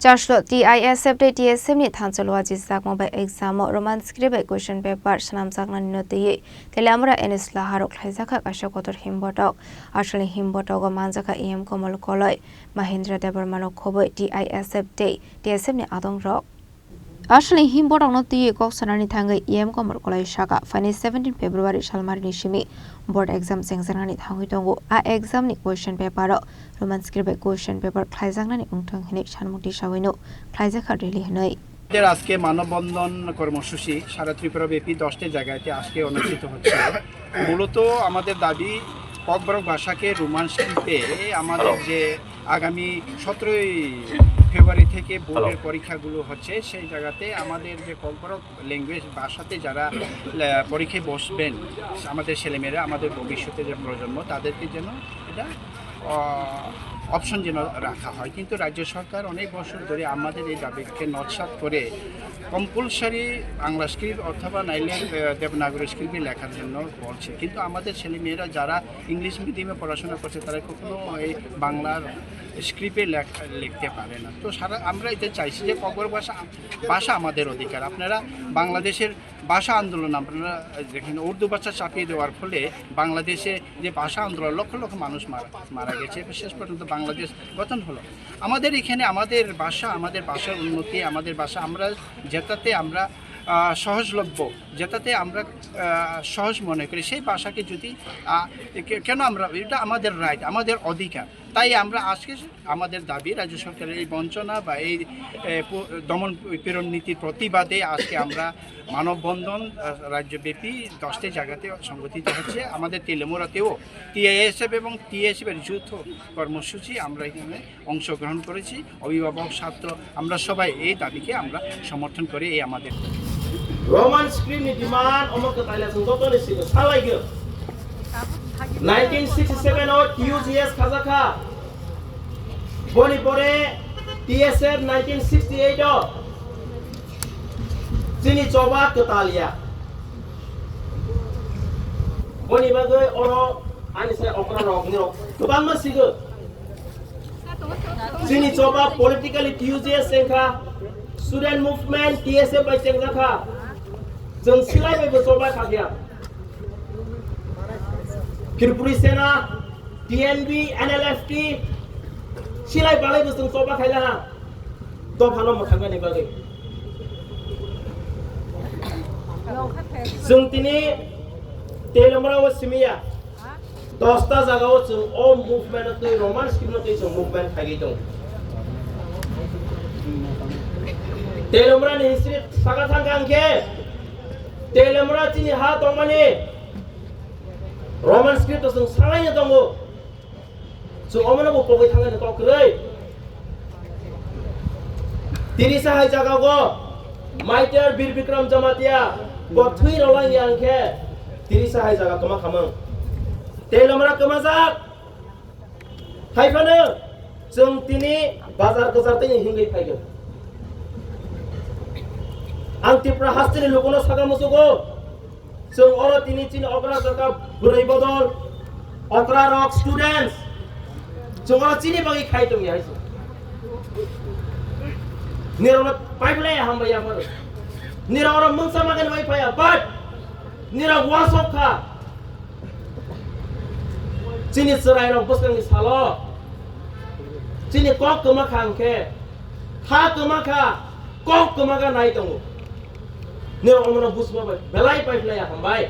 Charles TISF TSM ni thanchalo ajizak mobile exam roman script question paper sanam sakna ninote telamra enisla harok khlaizaka kashakotor himbotok ashali himbotok manjaka em komal koloi Mahindra Debarmanok khoboi TISF TSM ni adong rok Ashali himbotok no ti kok sanani thangai em komal koloi shaka fani 17 February shalmari ni shimi board exam sengsanani thangui tongo a exam ni question paper roman script question paper khlaizakna ni ungthang hinik shanmuti sawino khlaizaka reli hanoi আমাদের আজকে মানববন্ধন কর্মসূচি সারা ত্রিপুরা ব্যাপী 10টি জায়গাতে আজকে অনুষ্ঠিত হচ্ছে মূলত আমাদের দাবি ককবরক ভাষাকে রোমান স্ক্রিপ্টে আমাদের যে আগামী 17 ফেব্রুয়ারি থেকে বোর্ডের পরীক্ষাগুলো হচ্ছে সেই জায়গাতে আমাদের যে ককবরক ল্যাঙ্গুয়েজ ভাষাতে যারা পরীক্ষায় বসবেন আমাদের ছেলেমেয়েরা আমাদের ভবিষ্যতে যে প্রজন্ম তাদেরকে যেন এটা অপশন যেন রাখা হয় কিন্তু রাজ্য সরকার অনেক বছর ধরে আমাদের এই দাবিকে নস্যাৎ করে কম্পালসারি বাংলা স্ক্রিপ্ট অথবা নাইলে দেবনাগরী স্ক্রিপ্টে লেখার জন্য বলছে কিন্তু আমাদের ছেলেমেয়েরা যারা ইংলিশ মিডিয়ামে পড়াশোনা করছে তারা কখনো এই বাংলার স্ক্রিপ্টে লিখতে পারে না তো আমরা এতে চাইছি যে ককবরক ভাষা আমাদের অধিকার আপনারা বাংলাদেশের ভাষা আন্দোলন আপনারা দেখেন উর্দু ভাষা চাপিয়ে দেওয়ার ফলে বাংলাদেশে যে ভাষা আন্দোলন লক্ষ লক্ষ মানুষ মারা গেছে শেষ পর্যন্ত বাংলাদেশ গঠন হলো আমাদের এখানে আমাদের ভাষার উন্নতি আমাদের ভাষা আমরা যেটাতে আমরা সহজলভ্য যেটাতে আমরা সহজ মনে করি সেই ভাষাকে যদি কেন আমরা এটা আমাদের রাইট আমাদের অধিকার তাই আমরা আজকে আমাদের দাবি রাজ্য সরকারের এই বঞ্চনা বা এই দমন পীড়ন নীতির প্রতিবাদে আজকে আমরা মানববন্ধন রাজ্যব্যাপী 10টি জায়গাতে সংগঠিত হচ্ছে আমাদের তেলেমুরাতেও TISF এবং TSF এর যৌথ কর্মসূচি আমরা এখানে অংশগ্রহণ করেছি অভিভাবক ছাত্র আমরা সবাই এই দাবিকে আমরা সমর্থন করে এই আমাদের Roman script ni demand omok katala sungkoto ni sigo salai ge 1967 or TUGS Kazakha boni pore TSF 1968 o sini coba ketalia boni bagai oro ani saya okra rok ni rok kebang mas sigo sini coba politically TUGS sengkha student movement TSF by sengkha जों सिलायबायबो जबाय खादिया त्रिपुरी सेना TNB NLFT सिलाय बालायबो जों जबा खायला तो फानो मखांगानि बागै जों दिनै तेलमराव सिमिया 10टा जागायाव जों अ मुभमेन्ट रोमान स्क्रिप्ट जों मुभमेन्ट खागि दं तेलमरानि हिस्ट्रि सागा थांगांखे तेलेमरा चिनि हा दंमानि रोमान स्क्रिप्ट जों सालायनो दङ जों अमनबो पगै थांनो तकरै तिरिसा हाय जागागो माइटर बीर विक्रम जमातिया गथुइ रलांनि आंखे तिरिसा हाय जागा कमा खामों तेलेमरा कमाजाक हायफानो जों दिनै बाजार गोजारतैनि हिंगै फायगोन आं त्रिपुरा हास्टेलनि लोगोनो सागा मुसुगो जों अर तिनि चिन अग्रा जका बुरै बदल अग्रा रक स्टुडेन्ट्स जों अर चिनि बागै खायदों याय निरावनो पाइपलाय हामबाय आफोर निरावनो मोनसा मागन वाइफाया बाट निराव वासखा चिनि सरायनो बसकांनि सालो चिनि कक कमा खांखे हा कमा खा कक कमा गा नाय दङ निराव अमनो बुसबाय बेलाय पाइपलाया हामबाय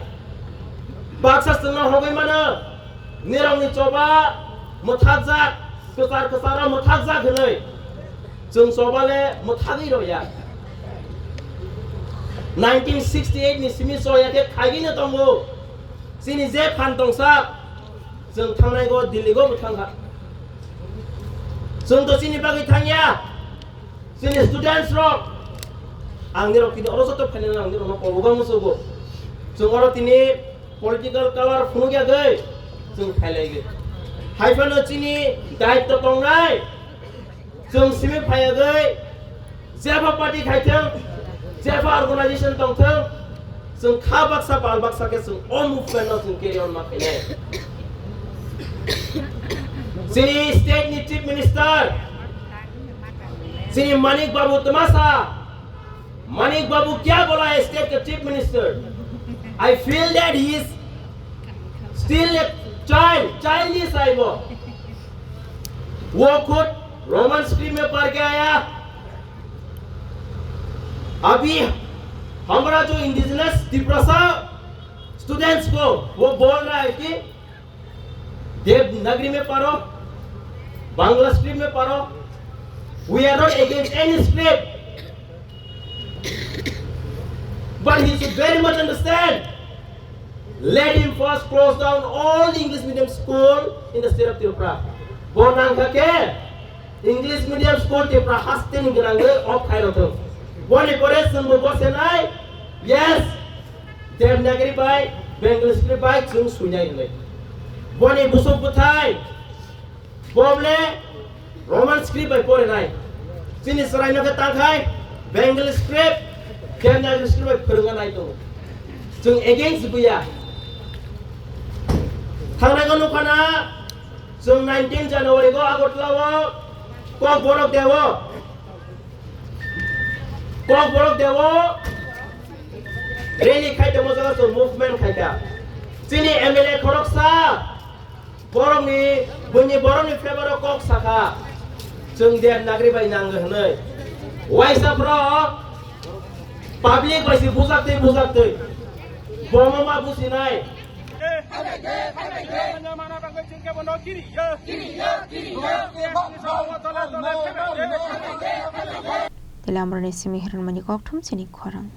बाक्सा संना होबाय मानो निरावनि चबा मोथाजाक कसारा मोथाजाक होनै जों चबाले मोथागै रया 1968 नि सिमि सयाके खागिनो दंगो सिनि जे फान दंसा जों थांनायगो दिल्लीगो थांगा जों तो सिनि बागै थांया सिनि स्टुडेन्टस रक आंनि रकिनि अरसत फाइनाल आंनि रनो पलगा मुसुगो जों अर तिनि पलिटिकल कलर फुनुगिया गै जों फाइलायगो हायफानो चिनि दायित्व दंनाय जों सिमि फाया गै जेफा पार्टी खायथों जेफा अर्गानाइजेशन दंथों जों खा बाक्सा बाल बाक्साके जों अ मुभमेन्टआव जों केरि अन माखायनाय जोंनि स्टेटनि chief minister Sini Manik Babu Tamasa. Manik Babu क्या बोला है स्टेट का chief minister? I feel that he is still a childish है वो खुद रोमन स्क्रिप्ट में पढ़ के आया। अभी हमारा जो इंडिजिनस त्रिपुरा स्टूडेंट्स को वो बोल रहा है कि देवनागरी में पढ़ो, बांग्ला स्क्रिप्ट में पढ़ो। We are not against any script, but he should very much understand. Let him first close down all the English medium school in the state of Tripura. Bonang kake English medium school Tripura hasten gerangge of khairotu. Boni pore sembu bosenai. Yes, Devanagari by Bengali script by chung sunyai le. Boni busuk buthai. Boble Roman script by pore nai. Sini serai no ke tangkai Bengali script Devanagari script by perungan nai tu. Chung against buya. Thangna ko nukana जों 19 January को आगरतलाव कक बरफ देवो rally खाइते मजागा जों movement खाइता जोंनि MLA खरकसा बरफनि बुनि बरफनि फेभाराव कक साखा जों देवनागरि बायनांगो होनै वाइसाफ्रा पाब्लिक बायसि बुजाक्तै बमा बुजिनाय Dalam rani simi hiran mani kok thum sini korang.